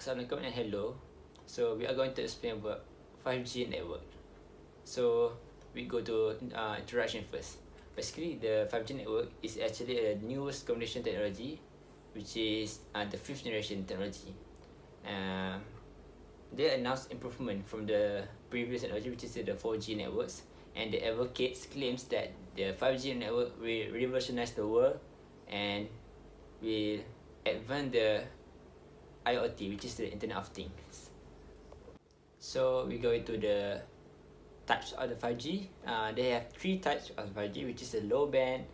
Assalamualaikum and hello. So we are going to explain about 5G network. So we go to introduction first. Basically, the 5G network is actually a newest communication technology, which is the fifth generation technology. They announced improvement from the previous technology, which is the 4G networks, and the advocates claims that the 5G network will revolutionize the world and will advance the IoT, which is the Internet of Things. So we go into the types of the 5G. They have three types of 5G, which is the low band,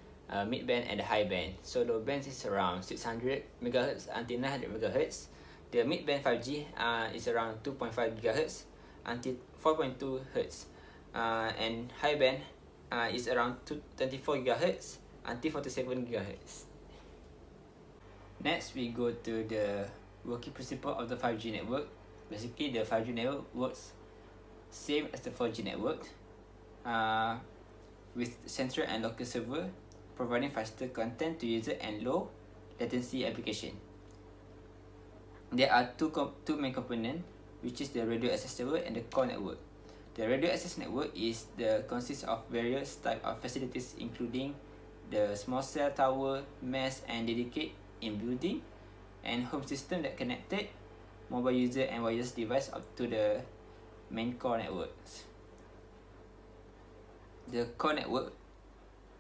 mid band, and the high band. So low band is around 600 MHz until 900 MHz. The mid band 5G is around 2.5 GHz until 4.2 Hz. And high band is around 24 GHz until 47 GHz. Next, we go to the working principle of the 5G network. Basically, the 5G network works same as the 4G network, with central and local server providing faster content to user and low latency application. There are two main components, which is the radio access network and the core network. The radio access network consists of various types of facilities, including the small cell tower, mesh, and dedicate in building, and home system that connected mobile user and wireless device up to the main core networks. The core network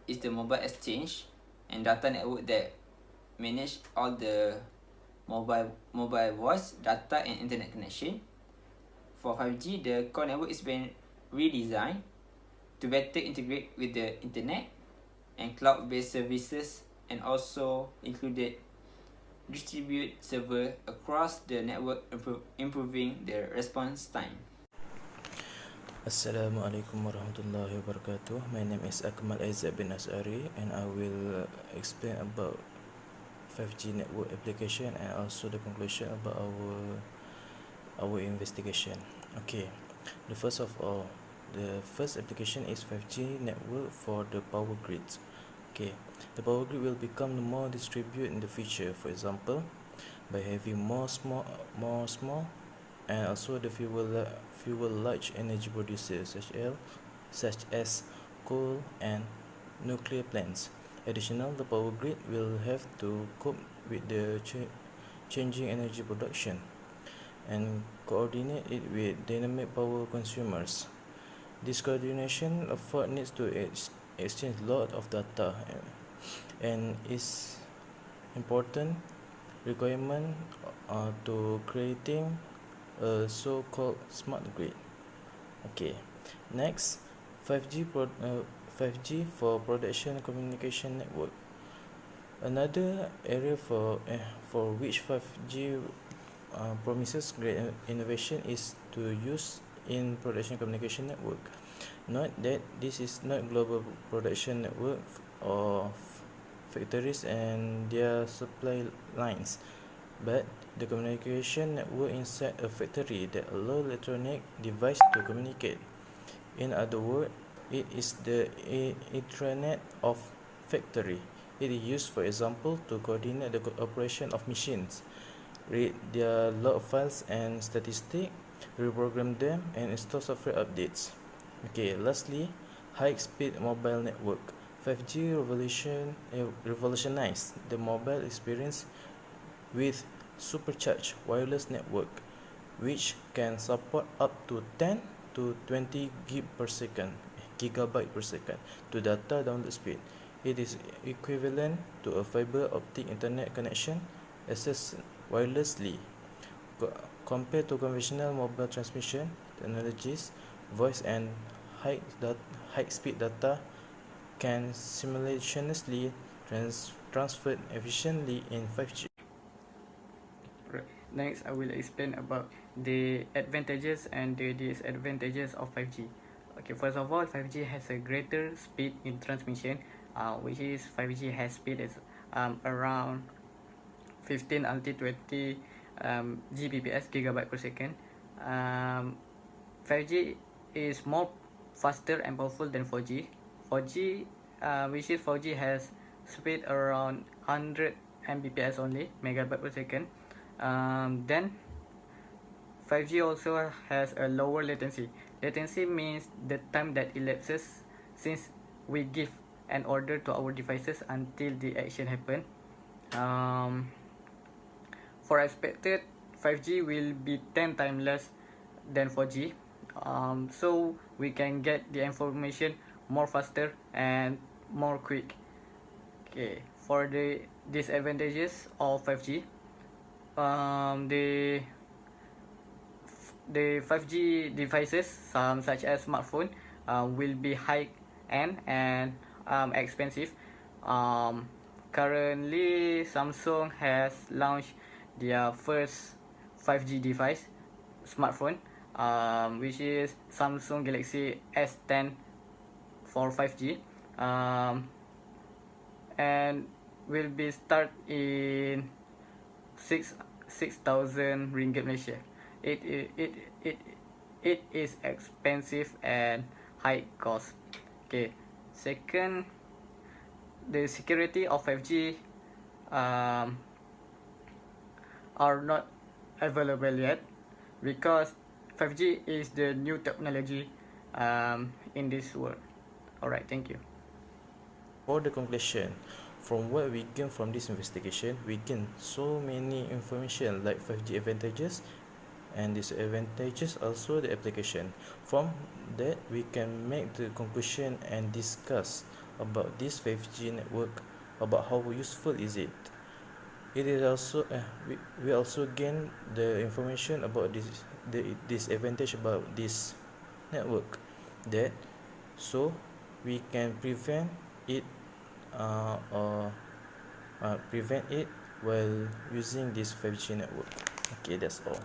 is the mobile exchange and data network that manage all the mobile voice, data, and internet connection. For 5G, the core network is being redesigned to better integrate with the internet and cloud-based services, and also included distribute server across the network, improving the response time. Assalamualaikum warahmatullahi wabarakatuh. My name is Akmal Aizat bin Asari, and I will explain about 5G network application and also the conclusion about our investigation. Okay, the first application is 5G network for the power grids. Okay, the power grid will become more distributed in the future. For example, by having more small, and also the fuel large energy producers such as coal and nuclear plants. Additionally, the power grid will have to cope with the changing energy production and coordinate it with dynamic power consumers. This coordination effort needs to exchange a lot of data and is important requirement to creating a so-called smart grid. Okay, next, 5G for production communication network. Another area for which 5G promises great innovation is to use in production communication network. Note that this is not global production network of factories and their supply lines, but the communication network inside a factory that allow electronic device to communicate. In other words, it is the intranet of factory. It is used, for example, to coordinate the operation of machines, read their log files and statistics, reprogram them, and install software updates. Okay, lastly, high-speed mobile network. 5G revolutionized the mobile experience with supercharged wireless network, which can support up to 10 to 20 gigabyte per second to data download speed. It is equivalent to a fiber optic internet connection accessed wirelessly. Compared to conventional mobile transmission technologies, voice and high-speed data can simultaneously transferred efficiently in 5G. Right. Next, I will explain about the advantages and the disadvantages of 5G. Okay, first of all, 5G has a greater speed in transmission, which is 5G has speed is around 15 until 20 Gbps, gigabyte per second. 5G is more faster and powerful than 4G. 4G has speed around 100 Mbps only, megabyte per second. Then 5G also has a lower latency. Latency means the time that elapses since we give an order to our devices until the action happen. Um, for expected, 5G will be 10 times less than 4G. So we can get the information more faster and more quick. Okay, for the disadvantages of 5G, the 5G devices, such as smartphone, will be high end and expensive. Um, Currently, Samsung has launched their first 5G device smartphone, which is Samsung Galaxy S10 for 5G, and will be start in 6,000 ringgit Malaysia. It it it it it is expensive and high cost. Okay, second, the security of 5G um, are not available yet because 5G is the new technology in this world. Alright, thank you. For the conclusion, from what we gain from this investigation, we gain so many information like 5G advantages and disadvantages, also the application. From that, we can make the conclusion and discuss about this 5G network, about how useful is it. It is also we also gain the information about the disadvantage about this network, that so we can prevent it or prevent it while using this 5G network. Okay, that's all.